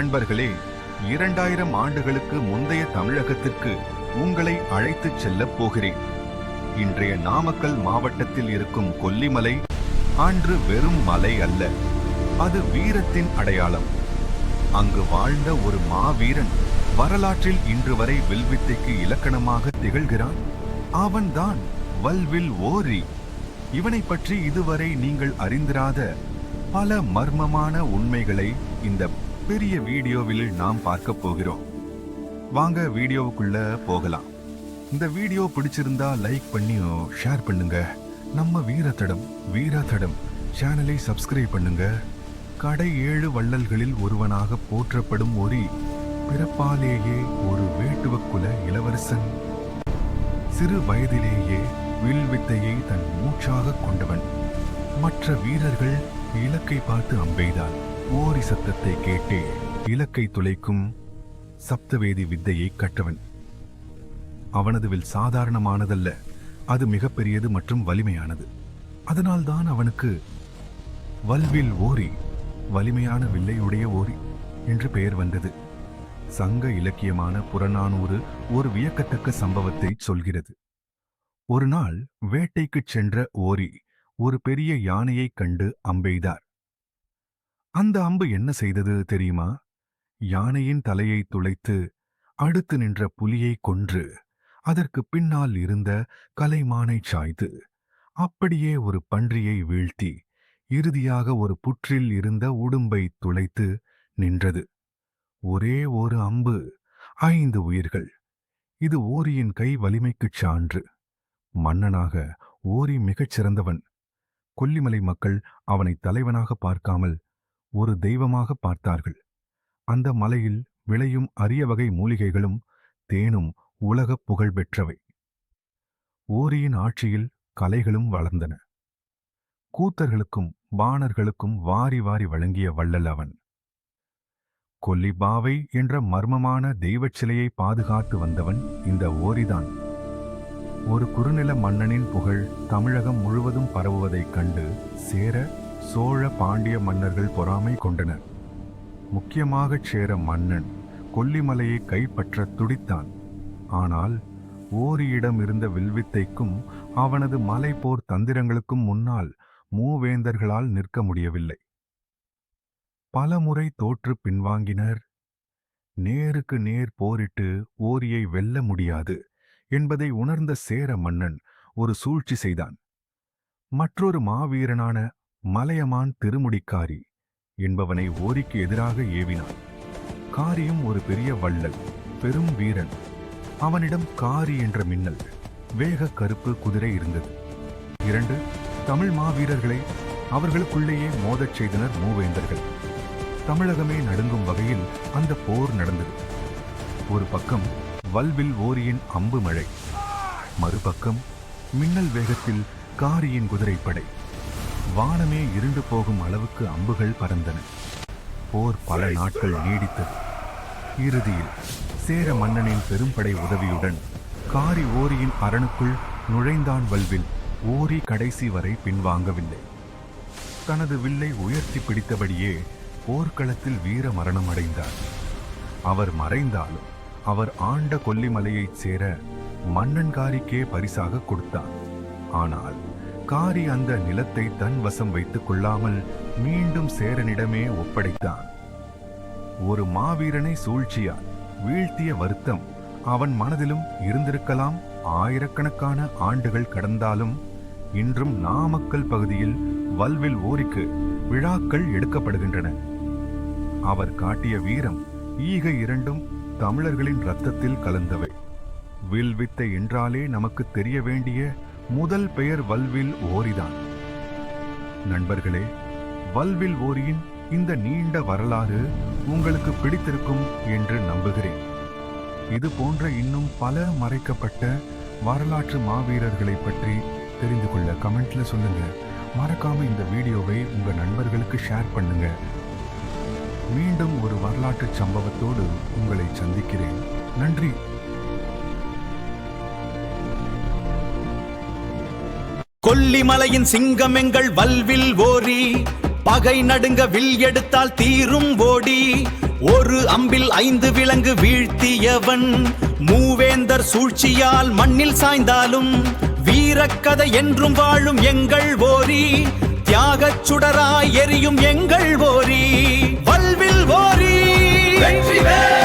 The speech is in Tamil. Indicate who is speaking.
Speaker 1: நண்பர்களே, 2000 ஆண்டுகளுக்கு முந்தைய தமிழகத்திற்கு உங்களை அழைத்துச் செல்லப் போகிறேன். இன்றைய நாமக்கல் மாவட்டத்தில் இருக்கும் கொல்லிமலை அன்று வெறும் மலை அல்ல, அது வீரத்தின் அடையாளம். அங்கு வாழ்ந்த ஒரு மாவீரன் வரலாற்றில் இன்று வரை வில்வித்தைக்கு இலக்கணமாக திகழ்கிறான். அவன்தான் வல்வில் ஓரி. இவனை பற்றி இதுவரை நீங்கள் அறிந்திராத பல மர்மமான உண்மைகளை இந்த பெரிய வீடியோவில் நாம் பார்க்க போகிறோம். வாங்க வீடியோவுக்குள்ள போகலாம். இந்த வீடியோ பிடிச்சிருந்தா லைக் பண்ணி ஷேர் பண்ணுங்க. நம்ம வீரத்தடம் சேனலை சப்ஸ்கிரைப் பண்ணுங்க. கடை 7 வள்ளல்களில் ஒருவனாக போற்றப்படும் ஓரி பிறப்பாலேயே ஒரு வேட்டுவக்குல இளவரசன். சிறு வயதிலேயே வில்வித்தையை தன் மூச்சாக கொண்டவன். மற்ற வீரர்கள் இலக்கை பார்த்து அம்பெய்தால் ஓரி சத்தத்தை கேட்டே இலக்கை துளைக்கும் சப்தவேதி வித்தையை கற்றவன். அவனது வில் சாதாரணமானதல்ல, அது மிகப்பெரியது மற்றும் வலிமையானது. அதனால்தான் அவனுக்கு வல்வில் ஓரி, வலிமையான வில்லையுடைய ஓரி என்று பெயர் வந்தது. சங்க இலக்கியமான புறநானூறு ஒரு வியக்கத்தக்க சம்பவத்தை சொல்கிறது. ஒரு நாள் வேட்டைக்குச் சென்ற ஓரி ஒரு பெரிய யானையை கண்டு அம்பெய்தார். அந்த அம்பு என்ன செய்தது தெரியுமா? யானையின் தலையை துளைத்து அடுத்து நின்ற புலியை கொன்று அதற்கு பின்னால் இருந்த கலைமானை சாய்த்து அப்படியே ஒரு பன்றியை வீழ்த்தி இறுதியாக ஒரு புற்றில் இருந்த உடும்பை துளைத்து நின்றது. ஒரே ஒரு அம்பு, 5 உயிர்கள். இது ஓரியின் கை வலிமைக்குச் சான்று. மன்னனாக ஓரி மிகச் சிறந்தவன். கொல்லிமலை மக்கள் அவனை தலைவனாக பார்க்காமல் ஒரு தெய்வமாக பார்த்தார்கள். அந்த மலையில் விளையும் அரிய வகை மூலிகைகளும் தேனும் உலக புகழ் பெற்றவை. ஓரியின் ஆட்சியில் கலைகளும் வளர்ந்தன. கூத்தர்களுக்கும் பாணர்களுக்கும் வாரி வாரி வழங்கிய வள்ளல் அவன். கொல்லிபாவை என்ற மர்மமான தெய்வச் சிலையை பாதுகாத்து வந்தவன் இந்த ஓரிதான். ஒரு குறுநில மன்னனின் புகழ் தமிழகம் முழுவதும் பரவுவதைக் கண்டு சேர, சோழ, பாண்டிய மன்னர்கள் பொறாமை கொண்டனர். முக்கியமாகச் சேர மன்னன் கொல்லிமலையை கைப்பற்ற துடித்தான். ஆனால் ஓரியிடம் இருந்த வில்வித்தைக்கும் அவனது மலைப்போர் தந்திரங்களுக்கும் முன்னால் மூவேந்தர்களால் நிற்க முடியவில்லை. பலமுறை தோற்று பின்வாங்கினர். நேருக்கு நேர் போரிட்டு ஓரியை வெல்ல முடியாது என்பதை உணர்ந்த சேர மன்னன் ஒரு சூழ்ச்சி செய்தான். மற்றொரு மாவீரனான மலையமான் திருமுடிக்காரி என்பவனை ஓரிக்கு எதிராக ஏவினான். காரியும் ஒரு பெரிய வள்ளல், பெரும் வீரன். அவனிடம் காரி என்ற மின்னல் வேக கருப்பு குதிரை இருந்தது. 2 தமிழ் மாவீரர்களை அவர்களுக்குள்ளேயே மோதச் செய்தனர் மூவேந்தர்கள். தமிழகமே நடுங்கும் வகையில் அந்த போர் நடந்தது. ஒரு பக்கம் வல்வில் ஓரியின் அம்பு மழை, மறுபக்கம் மின்னல் வேகத்தில் காரியின் குதிரைப்படை. வானமே இருண்டு போகும் அளவுக்கு அம்புகள் பறந்தன. போர் பல நாட்கள் நீடித்தது. இறுதியில் சேர மன்னனின் பெரும்படை உதவியுடன் காரி ஓரியின் அரணுக்குள் நுழைந்தான். வல்வில் ஓரி கடைசி வரை பின்வாங்கவில்லை. தனது வில்லை உயர்த்தி பிடித்தபடியே போர்க்களத்தில் வீர மரணம் அடைந்தார். அவர் மறைந்தாலும் அவர் ஆண்ட கொல்லிமலையைச் சேர மன்னன் காரிக்கே பரிசாக கொடுத்தான். ஆனால் காரி அந்த நிலத்தை தன் வசம் வைத்துக் கொள்ளாமல் மீண்டும் சேரனிடமே ஒப்படைத்தான். ஒரு மாவீரனை சூழ்ச்சியால் வீழ்த்திய வருத்தம் அவன் மனதிலும் இருந்திருக்கலாம். ஆயிரக்கணக்கான ஆண்டுகள் கடந்தாலும் இன்றும் நாமக்கல் பகுதியில் வல்வில் ஓரிக்கு விழாக்கள் எடுக்கப்படுகின்றன. அவர் காட்டிய வீரம், ஈகை இரண்டும் தமிழர்களின் இரத்தத்தில் கலந்தவை. வில்வித்தை என்றாலே நமக்கு தெரிய வேண்டிய முதல் பெயர் வல்வில் ஓரிதான். நண்பர்களே, வல்வில் ஓரியின் இந்த நீண்ட வரலாறு உங்களுக்கு பிடித்திருக்கும் என்று நம்புகிறேன். இது போன்ற இன்னும் பல மறைக்கப்பட்ட வரலாற்று மாவீரர்களை பற்றி தெரிந்து கொள்ள கமெண்ட்ல சொல்லுங்க. மறக்காம இந்த வீடியோவை உங்க நண்பர்களுக்கு ஷேர் பண்ணுங்க. மீண்டும் ஒரு வரலாற்று சம்பவத்தோடு உங்களை சந்திக்கிறேன். நன்றி.
Speaker 2: கொல்லிமலையின் சிங்கம் எங்கள் வல்வில் ஓரி, பகை நடுங்க வில் எடுத்தால் தீரும் ஓடி, ஒரு அம்பில் 5 விலங்கு வீழ்த்தியவன், மூவேந்தர் சூழ்ச்சியால் மண்ணில் சாய்ந்தாலும் வீரக்கதை என்றும் வாழும் எங்கள் ஓரி, தியாகச் சுடராய் எரியும் எங்கள் ஓரி, வல்வில் ஓரி வெற்றிவேல்.